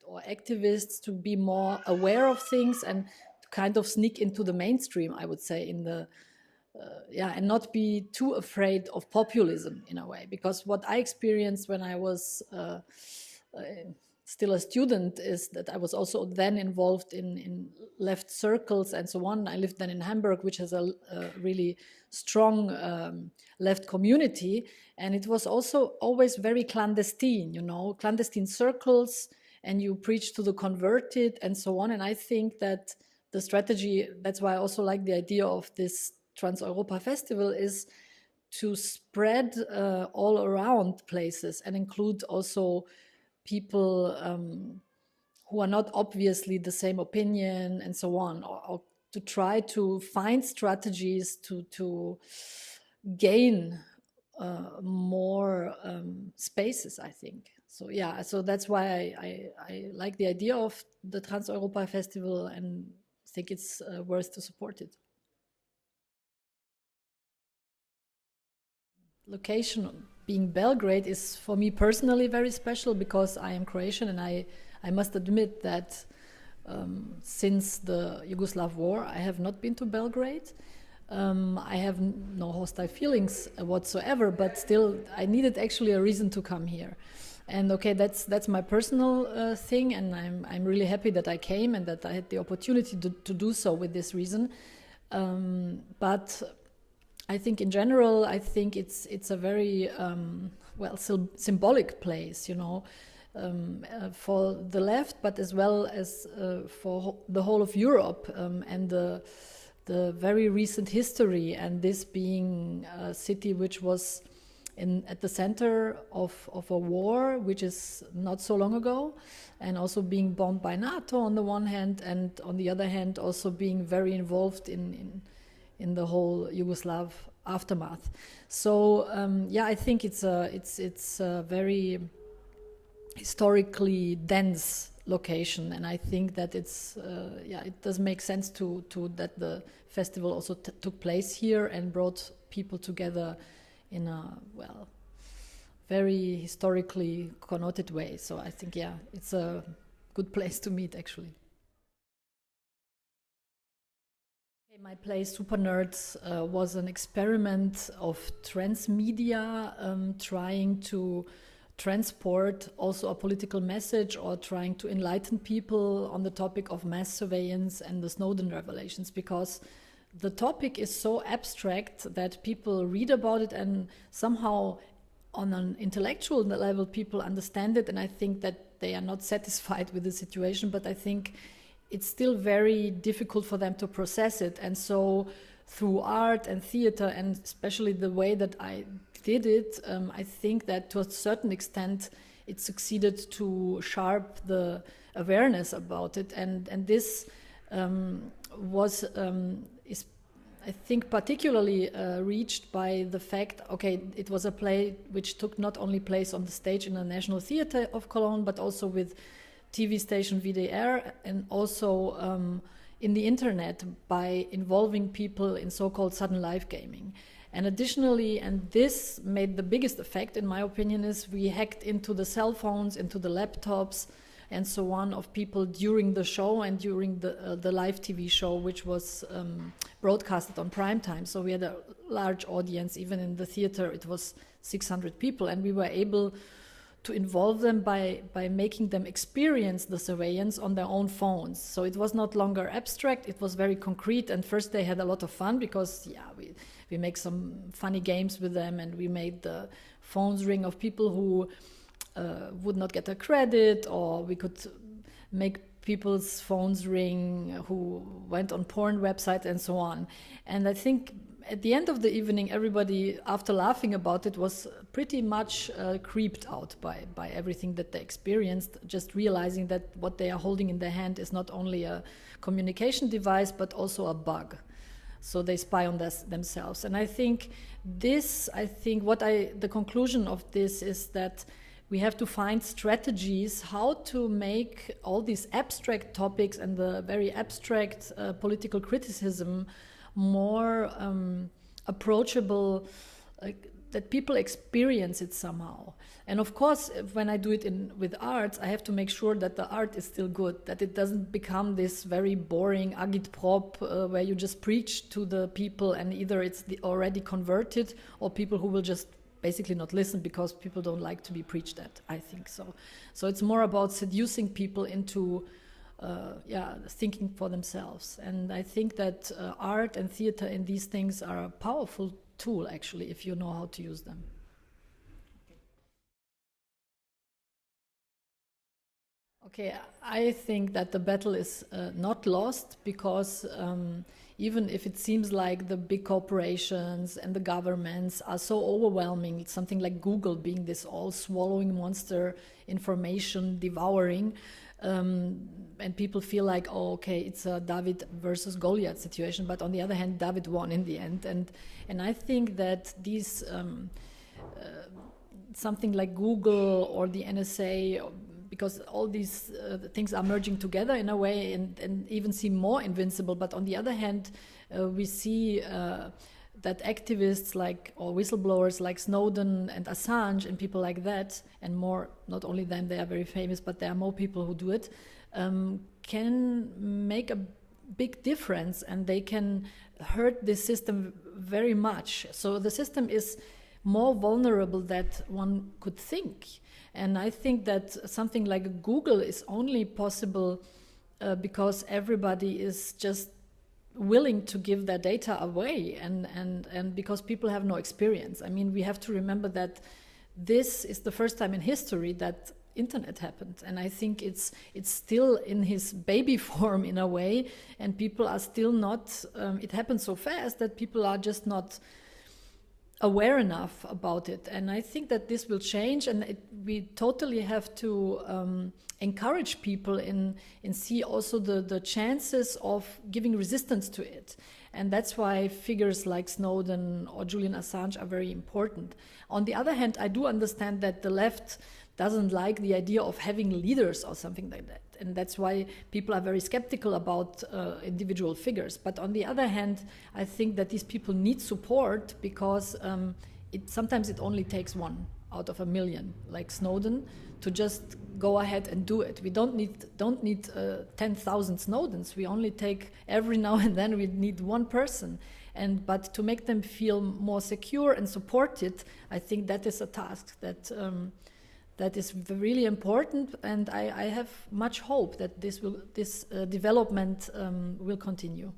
or activists to be more aware of things and to kind of sneak into the mainstream, I would say, in the yeah, and not be too afraid of populism in a way. Because what I experienced when I was uh, still a student is that I was also then involved in left circles and so on. I lived then in Hamburg, which has a really strong left community, and it was also always very clandestine, you know, clandestine circles, and you preach to the converted and so on. And I think that the strategy, that's why I also like the idea of this Trans Europa Festival, is to spread all around places and include also people who are not obviously the same opinion and so on, or to try to find strategies to gain more spaces, I think. So yeah, so that's why I like the idea of the Trans Europa Festival and think it's worth to support it. Location being Belgrade is for me personally very special because I am Croatian, and I must admit that since the Yugoslav war, I have not been to Belgrade. I have no hostile feelings whatsoever, but still, I needed actually a reason to come here. And okay, that's my personal thing, and I'm really happy that I came and that I had the opportunity to do so with this reason. But I think in general, I think it's a very well symbolic place, you know, for the left, but as well as for the whole of Europe, and the very recent history, and this being a city which was at the center of a war, which is not so long ago, and also being bombed by NATO on the one hand, and on the other hand also being very involved in the whole Yugoslav aftermath. So yeah, I think it's a very historically dense location, and I think that it's yeah, it does make sense to that the festival also took place here and brought people together in a, well, very historically connoted way. So I think, yeah, it's a good place to meet actually. My play Super Nerds was an experiment of transmedia, trying to transport also a political message or trying to enlighten people on the topic of mass surveillance and the Snowden revelations, because the topic is so abstract that people read about it and somehow on an intellectual level people understand it, and I think that they are not satisfied with the situation, but I think it's still very difficult for them to process it. And so through art and theater, and especially the way that I did it, I think that to a certain extent it succeeded to sharp the awareness about it. And this was is, I think, particularly reached by the fact, okay, it was a play which took not only place on the stage in the National Theatre of Cologne, but also with TV station VDR, and also in the internet by involving people in so-called sudden live gaming. And additionally, and this made the biggest effect in my opinion, is we hacked into the cell phones, into the laptops and so on of people during the show and during the live TV show, which was broadcasted on prime time. So we had a large audience. Even in the theater it was 600 people, and we were able to involve them by making them experience the surveillance on their own phones. So it was not longer abstract, it was very concrete. And first they had a lot of fun because, yeah, we make some funny games with them, and we made the phones ring of people who would not get a credit, or we could make people's phones ring who went on porn websites and so on. And I think at the end of the evening, everybody, after laughing about it, was pretty much creeped out by everything that they experienced, just realizing that what they are holding in their hand is not only a communication device, but also a bug. So they spy on themselves. And I think the conclusion of this is that we have to find strategies how to make all these abstract topics and the very abstract political criticism more approachable that people experience it somehow. And of course, when I do it with arts, I have to make sure that the art is still good, that it doesn't become this very boring agitprop where you just preach to the people and either it's already converted or people who will just basically not listen because people don't like to be preached at, I think so. So it's more about seducing people into thinking for themselves. And I think that art and theater in these things are a powerful tool, actually, if you know how to use them. Okay, I think that the battle is not lost because even if it seems like the big corporations and the governments are so overwhelming, it's something like Google being this all-swallowing monster, information devouring, and people feel like, oh, okay, it's a David versus Goliath situation. But on the other hand, David won in the end, and I think that these something like Google or the NSA, because all these things are merging together in a way and even seem more invincible. But on the other hand, we see that activists like, or whistleblowers like Snowden and Assange and people like that, and more, not only them, they are very famous, but there are more people who do it, can make a big difference and they can hurt this system very much. So the system is more vulnerable than one could think. And I think that something like Google is only possible because everybody is just willing to give their data away and because people have no experience. I mean, we have to remember that this is the first time in history that internet happened, and I think it's still in his baby form in a way, and people are still not, it happened so fast that people are just not aware enough about it. And I think that this will change, and we totally have to encourage people in see also the chances of giving resistance to it. And that's why figures like Snowden or Julian Assange are very important. On the other hand, I do understand that the left doesn't like the idea of having leaders or something like that. And that's why people are very skeptical about individual figures. But on the other hand, I think that these people need support because sometimes it only takes one out of a million, like Snowden, to just go ahead and do it. We don't need 10,000 Snowdens. We only take every now and then we need one person. But to make them feel more secure and supported, I think that is a task that is really important, and I have much hope that this development will continue.